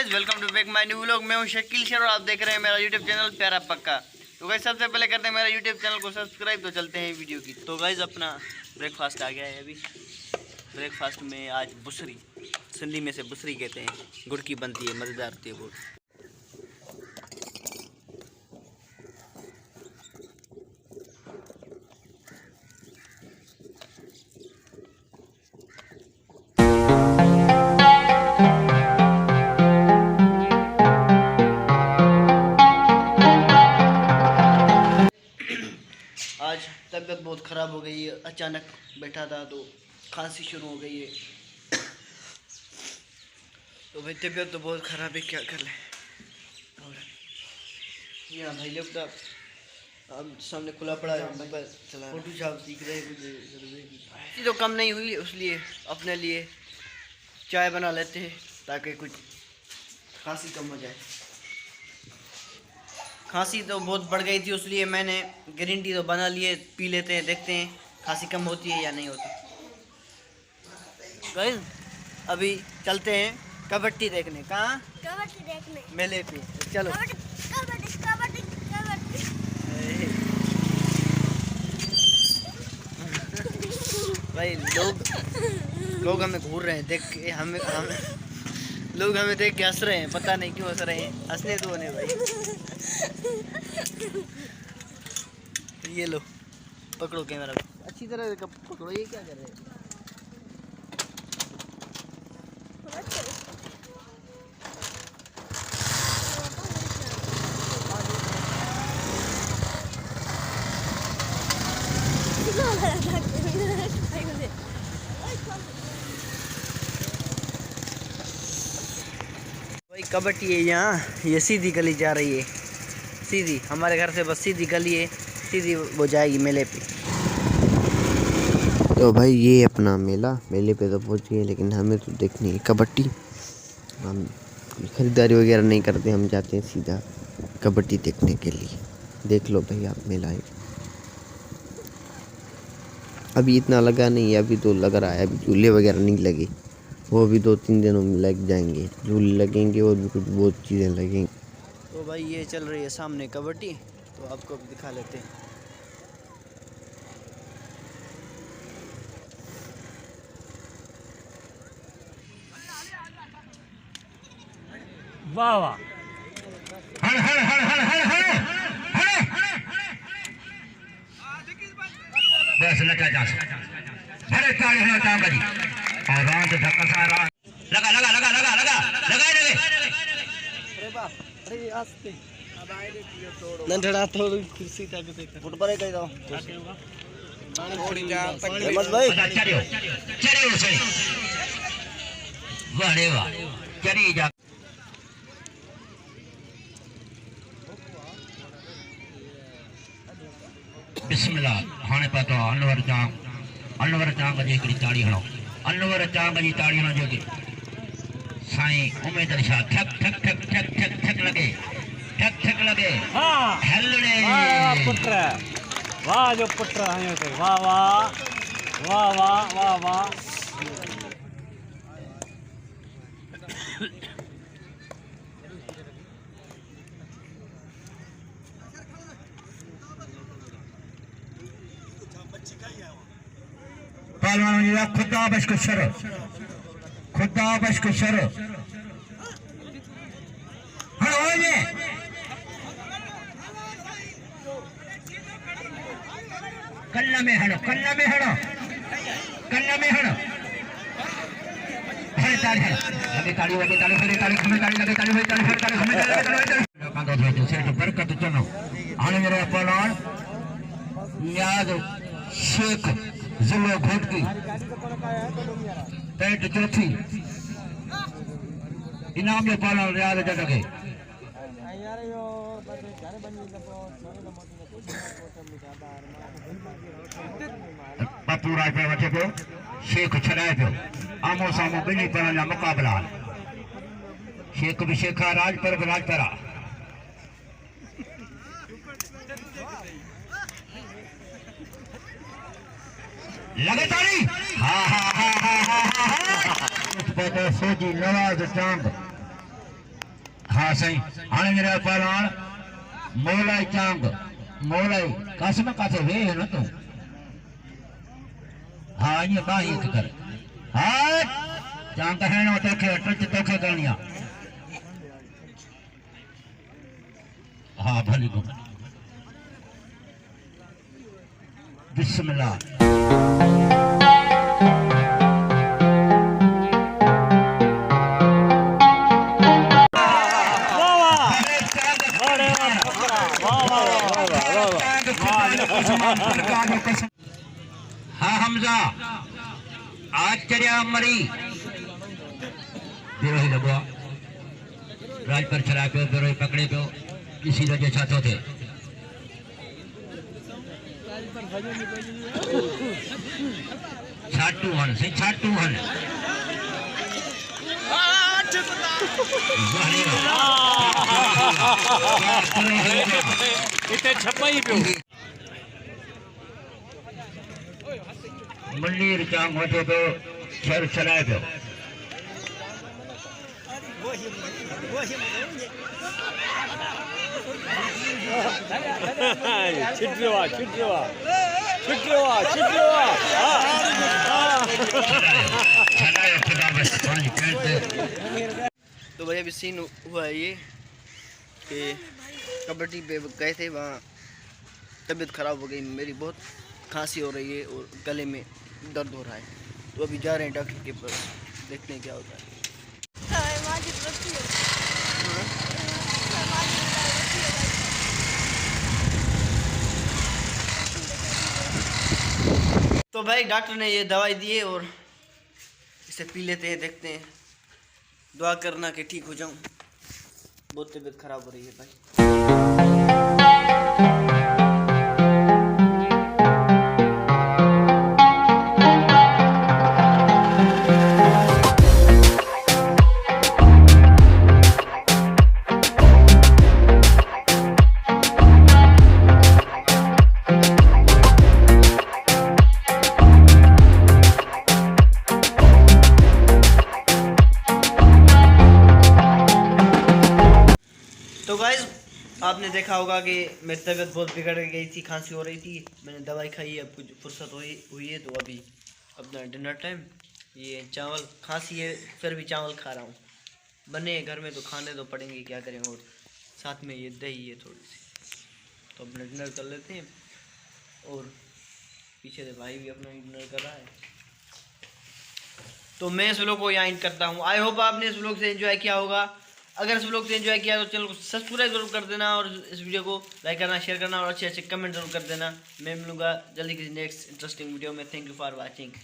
Guys, welcome to back my new vlog. मैं हूं शकील शेर और आप देख रहे हैं मेरा यूट्यूब चैनल प्यारा पक्का। तो गाइस, सबसे पहले करते हैं मेरा यूट्यूब चैनल को सब्सक्राइब। तो चलते हैं वीडियो की। तो गाइस, अपना ब्रेकफास्ट आ गया है। अभी ब्रेकफास्ट में आज बुसरी, सिंधी में से बुसरी कहते हैं, गुड़ की बनती है, मज़ेदार होती है बहुत। आज तबीयत बहुत ख़राब हो गई है, अचानक बैठा था तो खांसी शुरू हो गई है। तो भाई तबीयत तो बहुत ख़राब है, क्या कर लें। और यहाँ भाई लैपटॉप अब सामने खुला पड़ा है, मोबाइल चला फोटोशॉप सीख रहे हैं। तो कम नहीं हुई, इसलिए अपने लिए चाय बना लेते हैं ताकि कुछ खांसी कम हो जाए। खांसी तो बहुत बढ़ गई थी, इसलिए मैंने ग्रीन टी तो बना लिए, पी लेते हैं, देखते हैं खांसी कम होती है या नहीं होती। गाइस, अभी चलते हैं कबड्डी देखने। कहाँ? कबड्डी देखने मेले पे। चलो कबड्डी कबड्डी कबड्डी। भाई लोग हमें घूर रहे हैं देख के, हम लोग हमें देख के हंस रहे हैं, पता नहीं क्यों हंस रहे हैं। हंसने दो उन्हें भाई। ये लो, पकड़ो कैमरा अच्छी तरह से पकड़ो। ये क्या कर रहे हैं? भाई कबड्डी है यहाँ, ये सीधी गली जा रही है, सीधी हमारे घर से बस सीधी गली है, सीधी वो जाएगी मेले पे। तो भाई ये अपना मेले पे तो पहुंच गए, लेकिन हमें तो देखनी है कबड्डी। हम खरीदारी वगैरह नहीं करते, हम जाते हैं सीधा कबड्डी देखने के लिए। देख लो भाई आप मेला है। अभी इतना लगा नहीं है, अभी तो लग रहा है, अभी झूले वगैरह नहीं लगे, वो भी 2-3 दिनों में लग जाएंगे। झूले लगेंगे और भी कुछ बहुत चीज़ें लगेंगी। तो भाई ये चल रही है सामने कबड्डी, तो आपको अब दिखा लेते हैं। वाह वाह, बस लगा जा अरे ताली होना काम करी और रात धक्का सारा लगा लगा लगा लगा लगा लगा लगे। अरे बाप, अरे आस्ते अब आए रे तोड़ो नंढड़ा थोड़ी कुर्सी तक से फुट पर कहीं दो थोड़ी जा मत भाई। चलियो चलियो सही, वाह रे वाह, चली जा। बिस्मिल्लाह हाने पतो अनवर चांग जी हिकिड़ी ताड़ी हणो, अनवर चांग जी ताड़ी हणो जोगी साईं उमेद शाह ठक ठक ठक ठक ठक ठक लगे, ठक ठक लगे। हां हलड़े वाह पुत्र, वाह जो पुत्र आयो थे, वाह वाह वाह वाह वाह वाह। पहलवान जी खुदा बश शर, खुदा बश शर कल्ला में हड़ो, कल्ला में हड़ो, कल्ला में हड़ो। हरे ताली हड़ो, लगे ताली लगे ताली हरे ताली हमें ताली लगे ताली हरे ताली हरे ताली हमें ताली लगे ताली। कांदो थे सेठ बरकत चनो आने मेरे पहलवान नियाज शेख जिले घोटकी पेट चौथी इनाम जो पाला रियाज जगह पप्पू राज पे वठे पियो, शेख छड़ाए पियो। आमो सामो ॿिन्ही पढ़ण जा मुक़ाबला, शेख भी शेखा राज पर भी राज परा। लगे ताली हा हा हा हा हा हा। सोजी नवाज चांद हाँ सही हाणे मेरा पहलवान मोलाई चांग मोलाई कसम काथे वे है ना तू हाँ ये बाही कर हाँ चांग है ना तोखे टच तोखे करनिया हाँ भली को बिस्मिल्लाह हाँ हमजा आश्चर्य मरी बिरोही लगवा राज पर चला पे बिरोही पकड़े पे किसी वजह छातो थे छाटू हन से छाटू हन इतने छपाई पे मंडीर चांग होते तो सर चलाए पे छिटवा तो भाई अभी सीन हुआ है ये कि कबड्डी पे गए थे, वहाँ तबीयत ख़राब हो गई मेरी, बहुत खांसी हो रही है और गले में दर्द हो रहा है। तो अभी जा रहे हैं डॉक्टर के पास, देखते हैं क्या होता है। तो भाई डॉक्टर ने ये दवाई दी है और इसे पी लेते हैं, देखते हैं, दुआ करना कि ठीक हो जाऊं। बहुत तबीयत खराब हो रही है भाई। तो गाइस आपने देखा होगा कि मेरी तबीयत बहुत बिगड़ गई थी, खांसी हो रही थी, मैंने दवाई खाई है, अब कुछ फुर्सत हुई है तो अभी अपना डिनर टाइम, ये चावल, खांसी है फिर भी चावल खा रहा हूँ, बने घर में तो खाने तो पड़ेंगे, क्या करें, और साथ में ये दही है थोड़ी सी, तो अपना डिनर कर लेते हैं। और पीछे से भाई भी अपना डिनर कर रहा है। तो मैं इस व्लॉग को यहाँ एंड करता हूँ। आई होप आपने इस व्लॉग से एंजॉय किया होगा। अगर इस व्लॉग से एंजॉय किया तो चैनल को सब्सक्राइब जरूर कर देना और इस वीडियो को लाइक करना, शेयर करना और अच्छे अच्छे कमेंट जरूर कर देना। मैं मिलूंगा जल्दी किसी नेक्स्ट इंटरेस्टिंग वीडियो में। Thank you for watching.